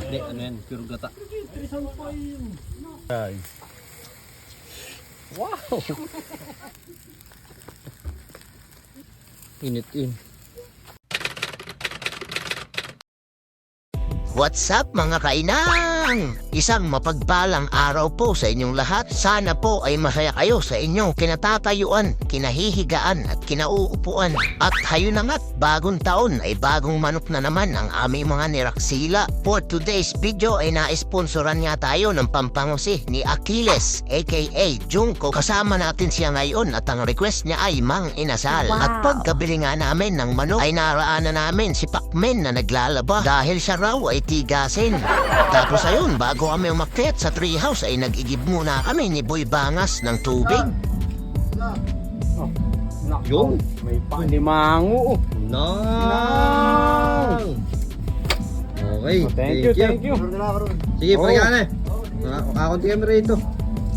Hindi, ano yan, pure gata. Ay. Wow! Init. What's up mga kainang? Isang mapagpalang araw po sa inyong lahat. Sana po ay masaya kayo sa inyong kinatatayuan, kinahihigaan at kinauupuan. At hayun na nga't bagong taon ay bagong manok na naman ang aming mga niraksila. For today's video ay na-sponsoran nga tayo ng pampangusi ni Achilles aka Junko. Kasama natin siya ngayon at ang request niya ay Mang Inasal. Wow. At pagkabili nga namin ng manok ay naraanan namin si Pacman na naglalaba dahil siya raw ay tigasin. Tapos ayun, bago kami umakyat sa treehouse ay nag-igib muna kami ni Boy Bangas ng tubig. Yung? May panimango. Nang! Okay, Thank you. Sige, Oh. paligyan eh. Makakunti kami rito.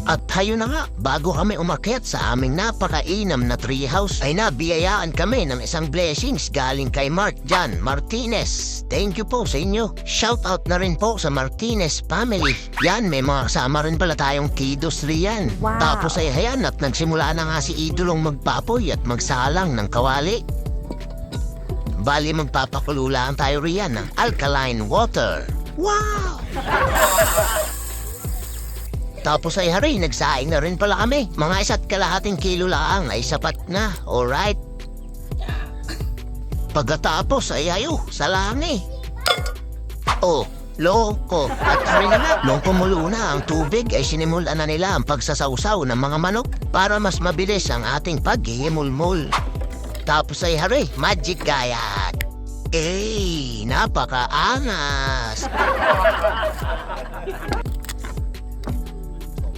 At hayun na nga, bago kami umakyat sa aming napakainam na treehouse ay nabiyayaan kami ng isang blessings galing kay Mark John Martinez. Thank you po sa inyo. Shout out na rin po sa Martinez family. Yan, may mga kasama rin pala tayong kiddos riyan. Wow. Tapos ay hayan at nagsimula na nga si Idolong magpapoy at magsalang ng kawali. Bali magpapakulo lang tayo riyan ng alkaline water. Wow! Tapos ay hari, nagsaing na rin pala kami. Mga 1.5 kilo lang ay sapat na, alright? Pagkatapos ay ayo, salangi. Oh, loko. At hari na nga, nung kumulo na ang tubig ay sinimulan na nila ang pagsasawsaw ng mga manok para mas mabilis ang ating paghihimulmul. Tapos ay hari, magic gayat. Napakaangas.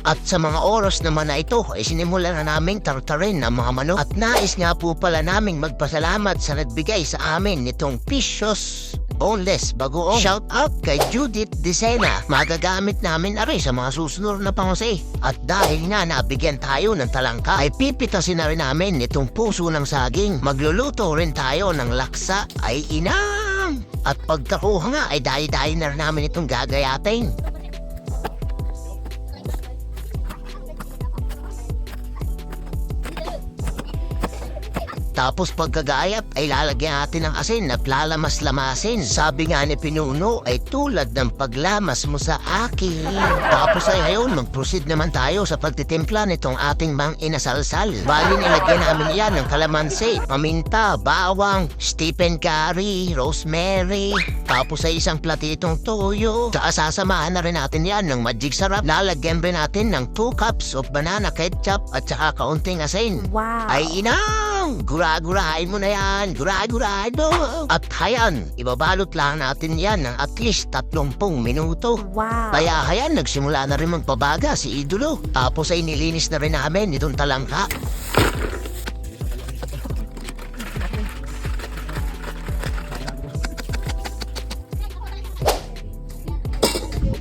At sa mga oras naman na ito ay sinimulan na naming tartarin ng mga manok. At nais nga po pala naming magpasalamat sa nagbigay sa amin nitong Pishos Boneless Bagoong. Shout out kay Judith Decena. Magagamit namin na rin sa mga susunod na pangusi. At dahil nga nabigyan tayo ng talangka ay pipitasin na rin namin nitong puso ng saging. Magluluto rin tayo ng laksa ay inang. At pagkakuha nga ay dahi-dahi na rin namin itong gagayatin. Tapos pagkagayat ay lalagyan natin ng asin at lalamas-lamasin. Sabi nga ni Pinuno ay tulad ng paglamas mo sa akin. Tapos ay ngayon mag-proceed naman tayo sa pagtitimpla nitong ating Mang Inasalsal. Bali nilagyan namin yan ng kalamansi, paminta, bawang, Stephen curry, rosemary. Tapos ay isang platitong toyo. Sasamahan na rin natin yan ng magic sarap. Lalagyan rin natin ng 2 cups of banana ketchup at saka kaunting asin. Wow. Ay inang! Gura-gurahin mo na yan. Gura-gurahin mo. At hayan, ibabalot lang natin yan ng at least 30 minuto. Wow. Kaya hayan, nagsimula na rin magpabaga si Idolo. Tapos ay nilinis na rin namin itong talangka.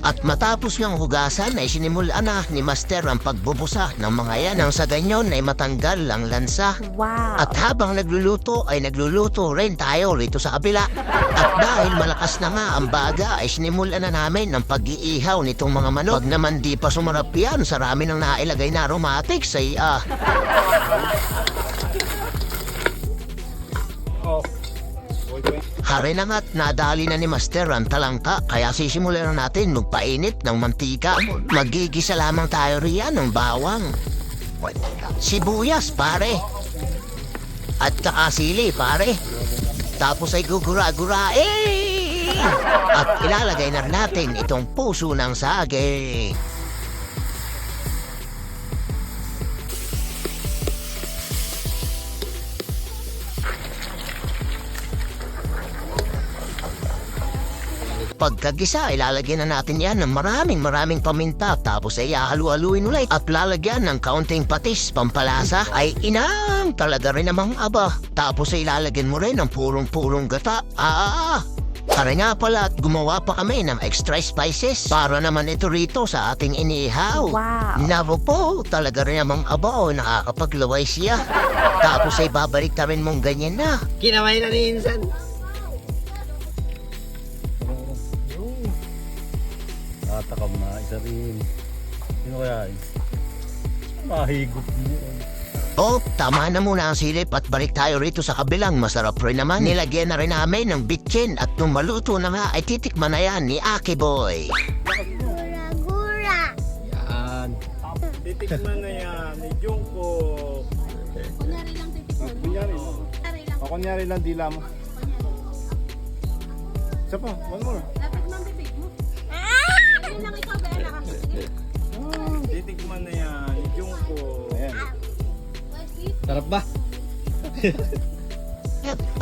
At matapos niyang hugasan ay sinimulan na ni Master ang pagbubusa ng mga yan nang sa ganyan ay matanggal ang lansa. Wow. At habang nagluluto ay nagluluto rin tayo rito sa kabila. At dahil malakas na nga ang baga ay sinimulan na namin ang pag-iihaw nitong mga manok. Pag naman di pa sumarap yan, sarami ng nailagay na aromatics ay Hari na nga't nadali na ni Master ang talangka kaya sisimulan na natin magpainit ng mantika. Magigisa lamang tayo riyan ng bawang, sibuyas pare, at sili pare. Tapos ay gugura-gurain at ilalagay na natin itong puso ng saging. Pagkagisa, ilalagyan na natin yan ng maraming paminta. Tapos ay halu-haluin ulit at lalagyan ng kaunting patis pampalasa. Ay inang, talaga rin namang aba. Tapos ay ilalagyan mo rin ng purong-purong gata. Kaya nga pala at gumawa pa kami ng extra spices para naman ito rito sa ating inihaw. Wow. Nako po, talaga rin namang aba o nakakapaglaway siya. Tapos ay babalik na rin mong ganyan na. Kinamay na ni Insan. Sabihin. Sino kaya yun? Mahigop mo. Oh, tama na muna ang silip at balik tayo rito sa kabilang masarap rin naman. Nilagyan na rin namin ng bitchin at nung maluto na nga ay titikman na yan ni Aki Boy. Yan. Titikman na yan ni Jungkook. Kunyari lang titikman mo. Kunyari. Kunyari lang. Kunyari lang dila mo. Isa pa, one more. Dapat mambibig mo. Ayun lang ikaw, Bella. Sige. Titikman na yan ni Jungkook. Ayan. Sarap ba?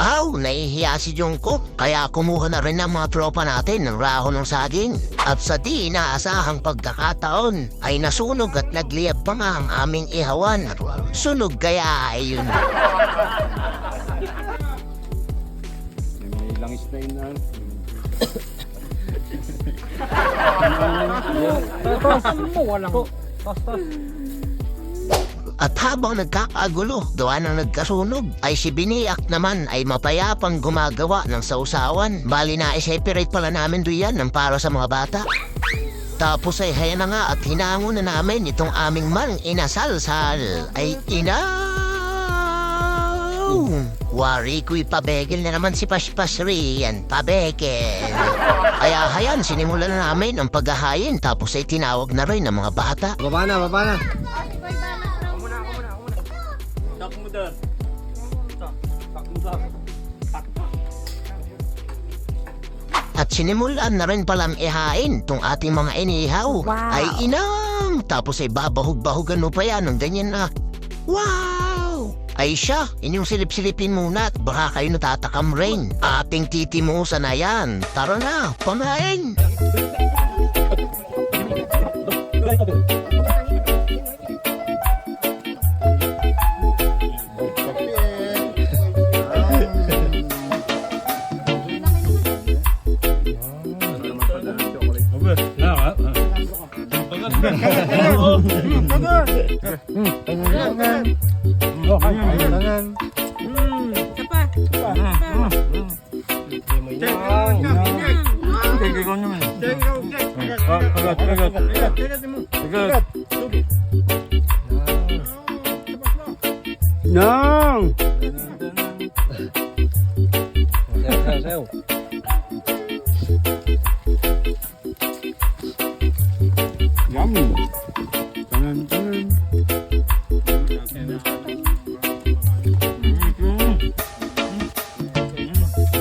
Aw, nahihiya si Jungkook kaya kumuha na rin ng mga tropa natin ng rahon ng saging. At sa di inaasahang pagkakataon ay nasunog at nagliyab pa nga ang aming ihawan. Sunog kaya ay yun. May langis na inan. At habang nagkakagulo, gawa ng nagkasunog, ay si Biniak naman ay mapayapang gumagawa ng sausawan. Bali na i-separate pala namin doon ng para sa mga bata. Tapos ay haya na nga at hinango na namin itong aming mang inasalsal. Ay wari ko'y pabegel na naman si Paspas Rian. Pabegel. Kaya hayan, sinimulan na namin ang paghahayin tapos ay tinawag na rin ng mga bata. Baba na, baba na. Tak mo dad. Tak mo dad. At sinimulan na rin palang ihain tong ating mga inihaw. Ay inang! Tapos ay babahog-bahogan mo pa yan ng ganyan na, wow! Ay siya, inyong silip-silipin muna at baka kayo natatakam rin. Ating titimusan na yan. Tara na, pamain! Nang! Sayo. Yummy! Tanan, tanan.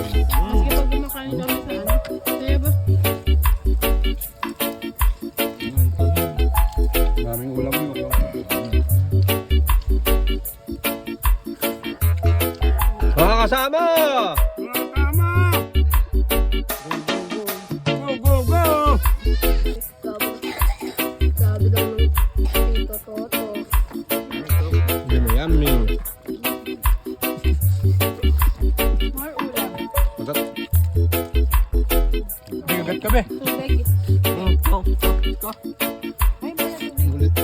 Sige, pag kumakain kami sa ano. Kaya ba? Daming ulam mo. Mga kasama! Tama! Go, go, go! Sabi daw ng Tito Toto. Yummy, yummy. More ulam. Masarap. Bigat ka be. Tubig. Ay, wala tubig. Ulit.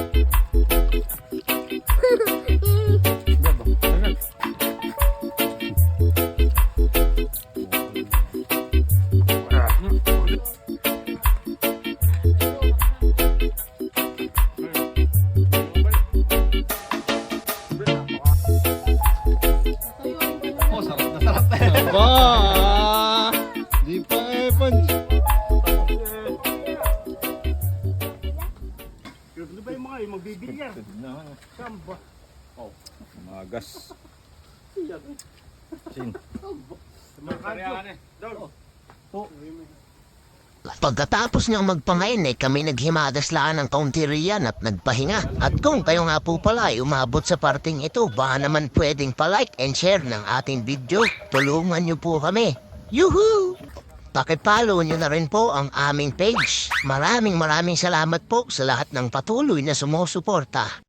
Aba! Di pa punch. Ano ba yung mga yung magbibilyar? Samba. Oh, magas. Sin. Pagkatapos niyang magpangain ay kami naghimadaslaan ng kaunti riyan at nagpahinga. At kung kayo nga po pala ay umabot sa parting ito, baka naman pwedeng pa-like and share ng ating video. Tulungan niyo po kami. Yuhu! Pakipollow niyo na rin po ang aming page. Maraming salamat po sa lahat ng patuloy na sumusuporta.